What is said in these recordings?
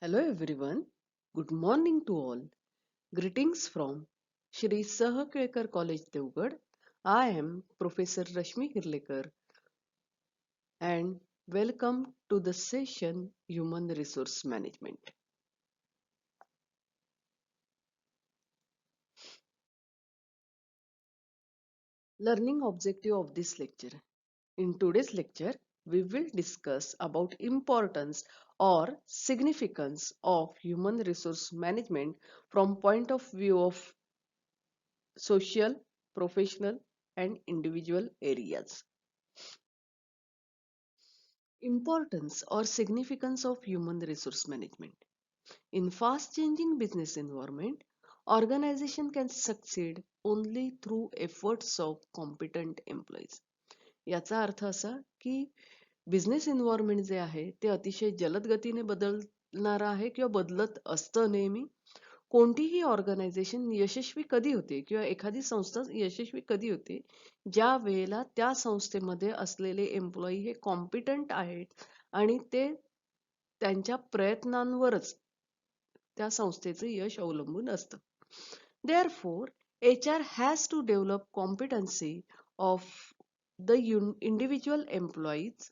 Hello everyone. Good morning to all. Greetings from Shri Sahakekar College Devgad. I am Professor Rashmi Hirlekar and welcome to the session Human Resource Management. Learning objective of this lecture. In today's lecture, we will discuss about importance or significance of human resource management from point of view of social, professional and individual areas. Importance or significance of human resource management. In fast changing business environment, organization can succeed only through efforts of competent employees. याचा अर्थ असा की business environment जे आहे ते अतिशय जलद गतीने बदलणार आहे किंवा बदलत असतं नेहमी. कोणतीही ऑर्गनायझेशन यशस्वी कधी होते किंवा एखादी संस्था यशस्वी कधी होते ज्या वेळेला त्या संस्थेमध्ये असलेले एम्प्लॉई हे कॉम्पिटंट आहेत आणि ते त्यांच्या प्रयत्नांवरच त्या संस्थेचं यश अवलंबून असतं. Therefore, HR has to develop competency of the individual employees,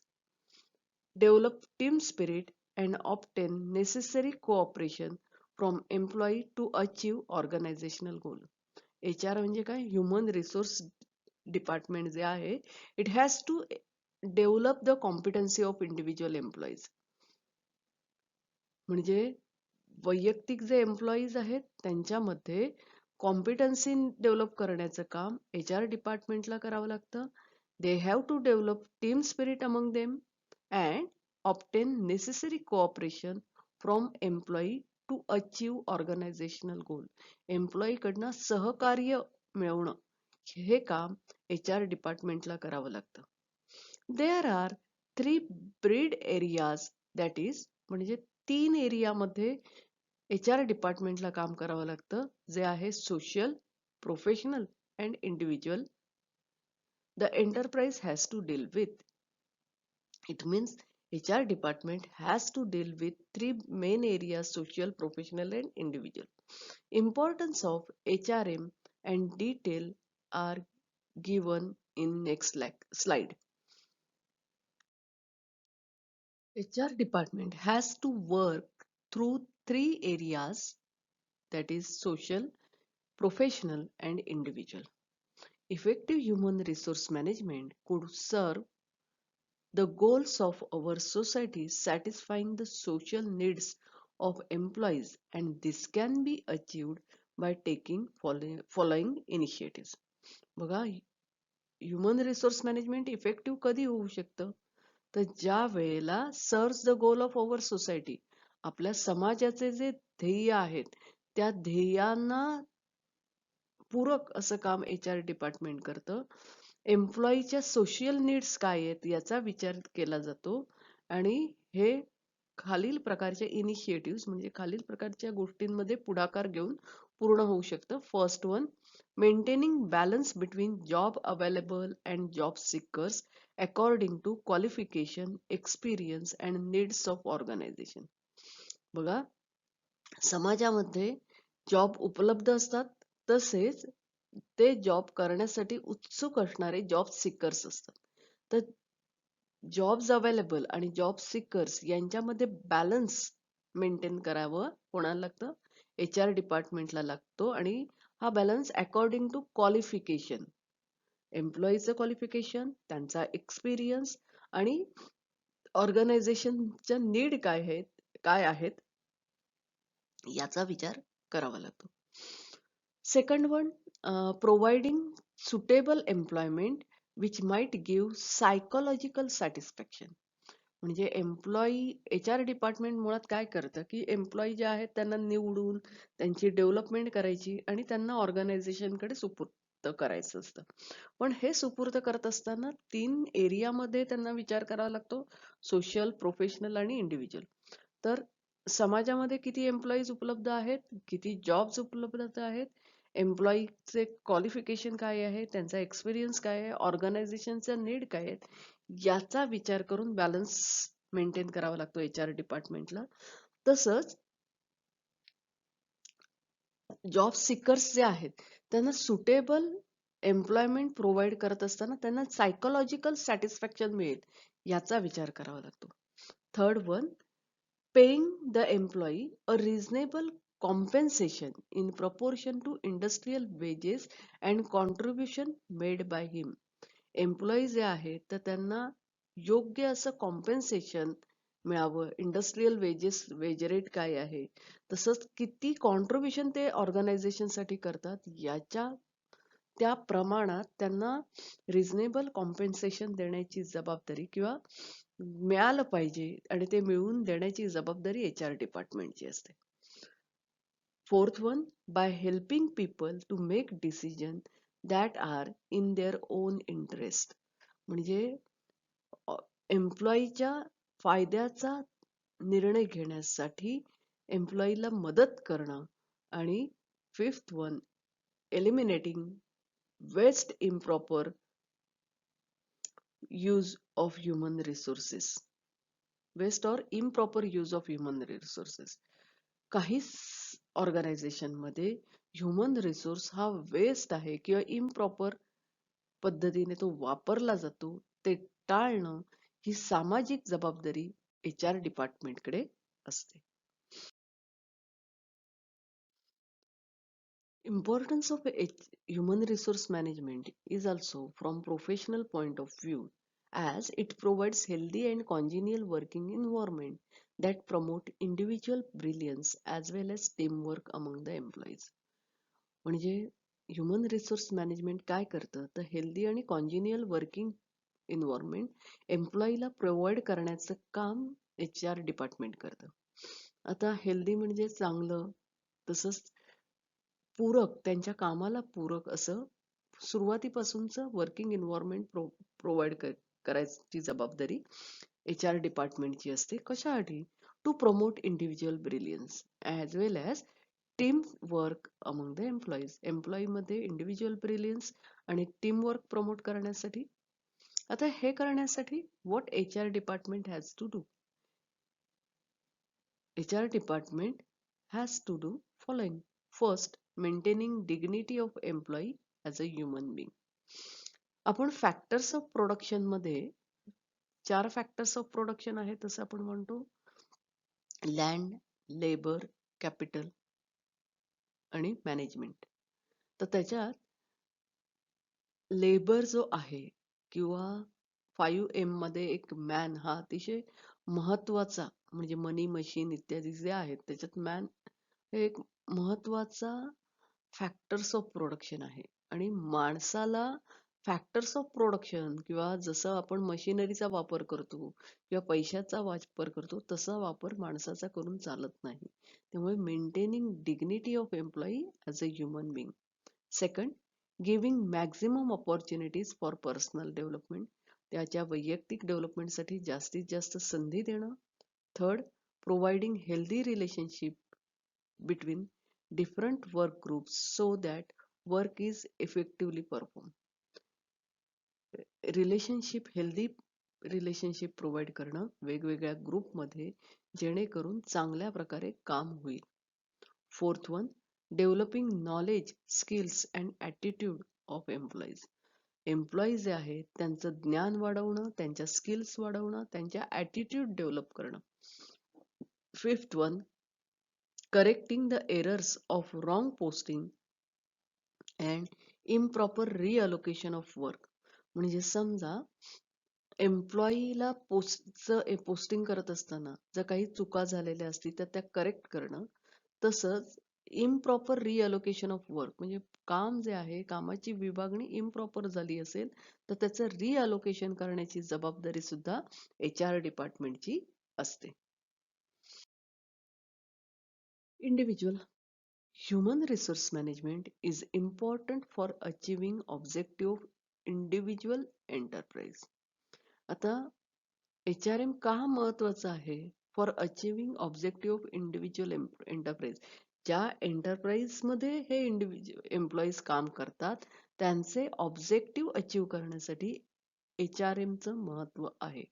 develop team spirit, and obtain necessary cooperation from employee to achieve organizational goal. HR म्हणजे काय? ह्युमन रिसोर्स डिपार्टमेंट जे आहे, it has to develop the competency of individual employees. म्हणजे वैयक्तिक जे employees आहेत त्यांच्यामध्ये competency develop करण्याचं काम HR डिपार्टमेंटला करावं लागतं. They have to develop team spirit among them and obtain necessary cooperation from employee to achieve organisational goal. Employee कडनं सहकार्य मिळवणं हे काम HR डिपार्टमेंटला करावं लागतं. There are 3 broad areas that is म्हणजे 3 एरियामध्ये HR डिपार्टमेंटला काम करावं लागतं जे आहे social, professional and individual. The enterprise has to deal with. It means HR department has to deal with 3 main areas: social, professional and individual. Importance of HRM and detail are given in next slide. HR department has to work through 3 areas, that is social, professional and individual. Effective human resource management could serve the goals of our society, satisfying the social needs of employees, and this can be achieved by taking following initiatives. बघा, human resource management effective कधी होऊ शकतं? तर ज्या वेळेला serves the goal of our society, आपल्या समाजाचे जे ध्येय आहेत त्या ध्येयांना पूरक असं काम HR डिपार्टमेंट करतं. एम्प्लॉईच्या सोशल नीड्स काय आहेत याचा विचार केला जातो आणि हे खालील प्रकारच्या इनिशिएटिव्ह म्हणजे खालील प्रकारच्या गोष्टींमध्ये पुढाकार घेऊन पूर्ण होऊ शकतं. First one, maintaining balance between job available and job seekers according to qualification, experience and needs of organisation. बघा, समाजामध्ये जॉब उपलब्ध असतात तसेच ते जॉब करण्यासाठी उत्सुक असणारे जॉब सिकर्स असतात. तर जॉब्स अवेलेबल आणि जॉब सिकर्स यांच्यामध्ये बॅलन्स मेंटेन करावं कोणाला लागतं? HR डिपार्टमेंटला लागतो. आणि हा बॅलन्स अकॉर्डिंग टू क्वालिफिकेशन, एम्प्लॉईचं क्वालिफिकेशन, त्यांचा एक्सपिरियन्स आणि ऑर्गनायझेशनच्या नीड काय आहेत याचा विचार करावा लागतो. Second one, providing suitable employment which might give psychological satisfaction. म्हणजे HR डिपार्टमेंट मुळात काय करतं की एम्प्लॉई जे आहेत त्यांना निवडून त्यांची डेव्हलपमेंट करायची आणि त्यांना ऑर्गनायझेशनकडे सुपूर्द करायचं असतं. पण हे सुपूर्द करत असताना 3 एरियामध्ये त्यांना विचार करावा लागतो: सोशल, प्रोफेशनल आणि इंडिव्हिज्युअल. तर समाजामध्ये किती एम्प्लॉईज उपलब्ध आहेत, किती जॉब्स उपलब्ध आहेत, एम्प्लॉईचे क्वालिफिकेशन काय आहे, त्यांचा एक्सपिरियन्स काय आहे, ऑर्गनायझेशनचा नीड काय आहेत, याचा विचार करून बॅलन्स मेंटेन करावा लागतो HR डिपार्टमेंटला. तसंच जॉब सिकर्स जे आहेत त्यांना सुटेबल एम्प्लॉयमेंट प्रोव्हाइड करत असताना त्यांना सायकोलॉजिकल सॅटिस्फॅक्शन मिळेल याचा विचार करावा लागतो. Third one, paying the employee a reasonable compensation in proportion to industrial wages and contribution made by him. Employee जे आहेत तर त्यांना योग्य असं कॉम्पेन्सेशन मिळावं. इंडस्ट्रीयल वेज रेट काय आहे, तसंच किती कॉन्ट्रीब्युशन ते ऑर्गनायझेशन साठी करतात याच्या त्या प्रमाणात त्यांना रिझनेबल कॉम्पेन्सेशन देण्याची जबाबदारी किंवा मिळालं पाहिजे आणि ते मिळवून देण्याची जबाबदारी HR डिपार्टमेंटची असते. Fourth one, by helping people to make decisions that are in their own interest. म्हणजे एम्प्लॉईच्या फायद्याचा निर्णय घेण्यासाठी एम्प्लॉईला मदत करणं. आणि fifth one, eliminating waste improper use of human resources. Waste or improper use of human resources. काही ऑर्गनायझेशन मध्ये human resource हा वेस्ट आहे किंवा इम्प्रॉपर पद्धतीने तो वापरला जातो, ते टाळणं ही सामाजिक जबाबदारी HR डिपार्टमेंटकडे असते. Importance of human resource management is also from professional point of view, as it provides healthy and congenial working environment that promote individual brilliance as well as teamwork among the employees. म्हणजे human resource management काय करतं तर healthy आणि कॉन्जिनियल working environment एम्प्लॉईला provide करण्याचं काम HR department करतं. आता healthy म्हणजे चांगलं, तसंच पूरक, त्यांच्या कामाला पूरक असं सुरुवातीपासूनच वर्किंग एन्व्हायरमेंट प्रोव्हाइड करायची जबाबदारी HR डिपार्टमेंटची असते. कशासाठी? To promote individual brilliance as well as team work among the employees. Employee मध्ये इंडिव्हिज्युअल ब्रिलियन्स आणि टीम वर्क प्रमोट करण्यासाठी. आता हे करण्यासाठी what HR department has to do? HR department has to do following. First, maintaining dignity of employee as a human being. आपण factors of production मध्ये 4 factors of production आहे तसं आपण म्हणतो लँड, लेबर, कॅपिटल आणि मॅनेजमेंट. तर त्याच्यात labour जो आहे किंवा 5M मध्ये एक मॅन हा अतिशय महत्वाचा, म्हणजे मनी, मशीन इत्यादी जे आहेत त्याच्यात मॅन हे एक महत्वाचा फॅक्टर्स ऑफ प्रोडक्शन आहे. आणि माणसाला फॅक्टर्स ऑफ प्रोडक्शन किंवा जसं आपण मशिनरीचा वापर करतो किंवा पैशाचा वापर करतो तसा वापर माणसाचा करून चालत नाही. त्यामुळे maintaining dignity of employee as a human being. Second, giving maximum opportunities for personal development. त्याच्या वैयक्तिक डेव्हलपमेंटसाठी जास्तीत जास्त संधी देणं. Third, providing healthy relationship between different work groups so that work is effectively performed. Relationship, healthy relationship provide करणं वेगवेगळ्या ग्रुपमध्ये जेणेकरून चांगल्या प्रकारे काम होईल. Fourth one, developing knowledge, skills and attitude of employees. Employees जे आहेत त्यांचं ज्ञान वाढवणं, त्यांच्या स्किल्स वाढवणं, त्यांच्या ॲटिट्यूड डेव्हलप करणं. Fifth one, correcting the errors of wrong posting and improper reallocation of work. म्हणजे समजा एम्प्लॉईला पोस्टिंग करत असताना जर काही चुका झालेल्या असतील तर त्या करेक्ट करणं. तसंच इम्प्रॉपर रिअलोकेशन ऑफ वर्क, म्हणजे काम जे आहे कामाची विभागणी इम्प्रॉपर झाली असेल तर त्याचं रिअलोकेशन करण्याची जबाबदारी सुद्धा HR डिपार्टमेंटची असते. Individual. Human resource management is important for achieving objective of individual enterprise. आता HRM का महत्वाचा आहे? For achieving objective of individual enterprise. ज्या एंटरप्राइज मध्ये हे एम्प्लॉईज काम करतात त्यांचे ऑब्जेक्टिव्ह अचीव करण्यासाठी HRM चं महत्व आहे.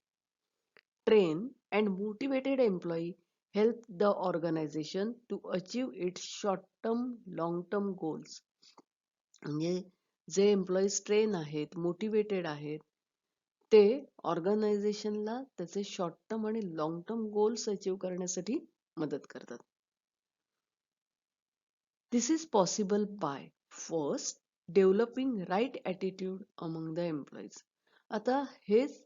Train and motivated employee help the organization to achieve its short term long term goals. म्हणजे जे एम्प्लॉईज ट्रेन आहेत, मोटिवेटेड आहेत, ते ऑर्गनायझेशनला त्याचे शॉर्ट टर्म आणि लॉंग टर्म गोल्स अचीव करण्यासाठी मदत करतात. This is possible by first developing right attitude among the employees. आता हेच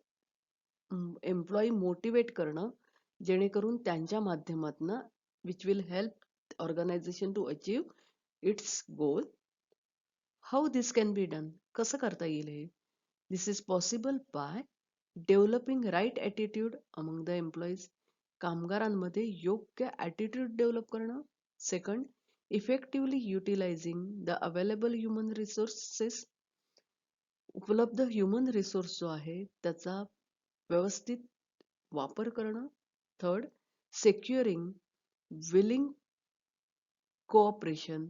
एम्प्लॉई मोटिवेट करणं, जेणेकरून त्यांच्या माध्यमातून which will help organisation to achieve its goal. How this can be done? कसं करता येईल हे? This is possible by developing right attitude among the employees. कामगारांमध्ये योग्य ॲटिट्यूड डेव्हलप करणं. Second, effectively utilising the available human resources. उपलब्ध human resource जो आहे त्याचा व्यवस्थित वापर करणं. Third, सेक्युरिंग willing cooperation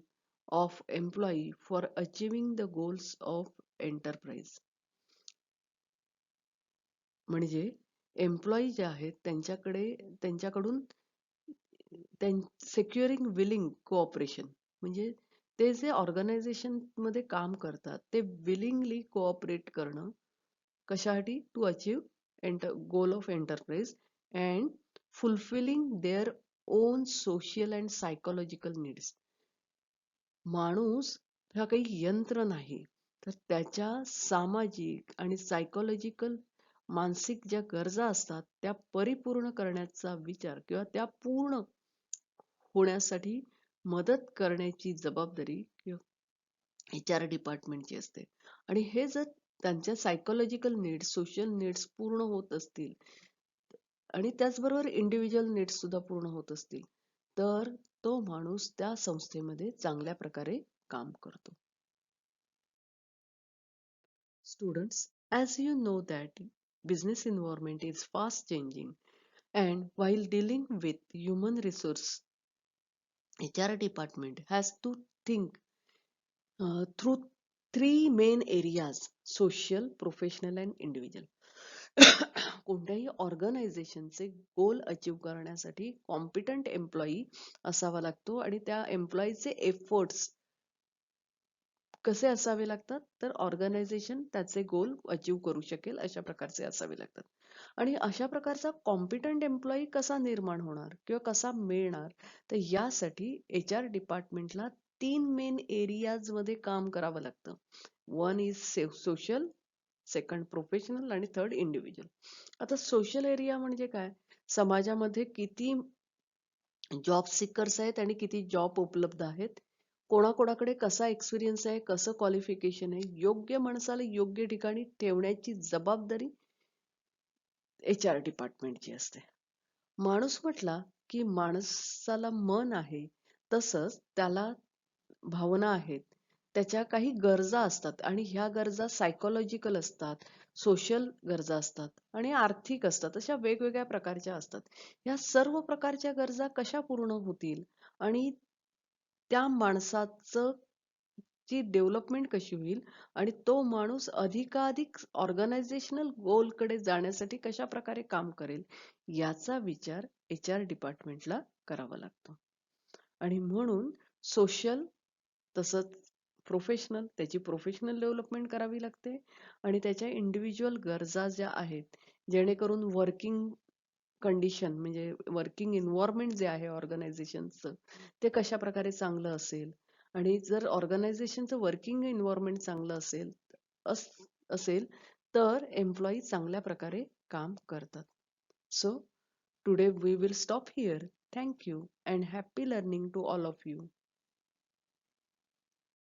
of employee for achieving the goals of enterprise. म्हणजे एम्प्लॉई जे आहेत त्यांच्याकडून सेक्युरिंग विलिंग कोऑपरेशन, म्हणजे ते जे ऑर्गनायझेशन मध्ये काम करतात ते विलिंगली कोऑपरेट करणं. कशासाठी? To achieve goal of enterprise and fulfilling their own social and psychological needs. माणूस हा काही यंत्र नाही, तर त्याच्या सामाजिक आणि सायकोलॉजिकल मानसिक ज्या गरजा असतात त्या परिपूर्ण करण्याचा विचार किंवा त्या पूर्ण होण्यासाठी मदत करण्याची जबाबदारी HR डिपार्टमेंटची असते. आणि हे जर त्यांच्या सायकोलॉजिकल नीड्स, सोशल नीड्स पूर्ण होत असतील आणि त्याचबरोबर इंडिव्हिज्युअल नीड्स सुद्धा पूर्ण होत असतील, तर तो माणूस त्या संस्थेमध्ये चांगल्या प्रकारे काम करतो. Students, as you know that business environment is fast changing, and while dealing with human resource, HR department has to think through three main areas: social, professional and individual. कोणत्याही ऑर्गनायझेशनचे गोल अचीव करण्यासाठी competent employee असावा लागतो आणि त्या एम्प्लॉईचे efforts कसे असावे लागतात, तर ऑर्गनायझेशन त्याचे गोल अचीव करू शकेल अशा प्रकारचे असावे लागतात. आणि अशा प्रकारचा कॉम्पिटंट एम्प्लॉई कसा निर्माण होणार किंवा कसा मिळणार, तर यासाठी HR डिपार्टमेंटला 3 मेन एरियाज मध्ये काम करावं लागतं. One is social, second professional आणि थर्ड इंडिव्हिज्युअल. आता सोशल एरिया म्हणजे काय? समाजामध्ये किती जॉब सिकर्स आहेत आणि किती जॉब उपलब्ध आहेत, कोणाकोणाकडे कसा एक्सपिरियन्स आहे, कसं क्वालिफिकेशन आहे, योग्य माणसाला योग्य ठिकाणी ठेवण्याची जबाबदारी HR डिपार्टमेंटची असते. माणूस म्हटला की माणसाला मन आहे, तसंच त्याला भावना आहेत, त्याच्या काही गरजा असतात आणि ह्या गरजा सायकोलॉजिकल असतात, सोशल गरजा असतात आणि आर्थिक असतात. अशा वेगवेगळ्या प्रकारच्या असतात. या सर्व प्रकारच्या गरजा कशा पूर्ण होतील आणि त्या माणसाचं ची डेव्हलपमेंट कशी होईल आणि तो माणूस अधिकाधिक ऑर्गनायझेशनल गोलकडे जाण्यासाठी कशा प्रकारे काम करेल, याचा विचार HR डिपार्टमेंटला करावा लागतो. आणि म्हणून सोशल तसंच प्रोफेशनल, त्याची प्रोफेशनल डेव्हलपमेंट करावी लागते आणि त्याच्या इंडिव्हिज्युअल गरजा ज्या आहेत, जेणेकरून वर्किंग कंडिशन म्हणजे वर्किंग एन्व्हायरमेंट जे आहे ऑर्गनायझेशनचं, ते कशा प्रकारे चांगलं असेल. आणि जर ऑर्गनायझेशनचं वर्किंग एन्व्हायरमेंट चांगलं असेल तर एम्प्लॉई चांगल्या प्रकारे काम करतात. So today we will stop here. Thank you and happy learning to all of you.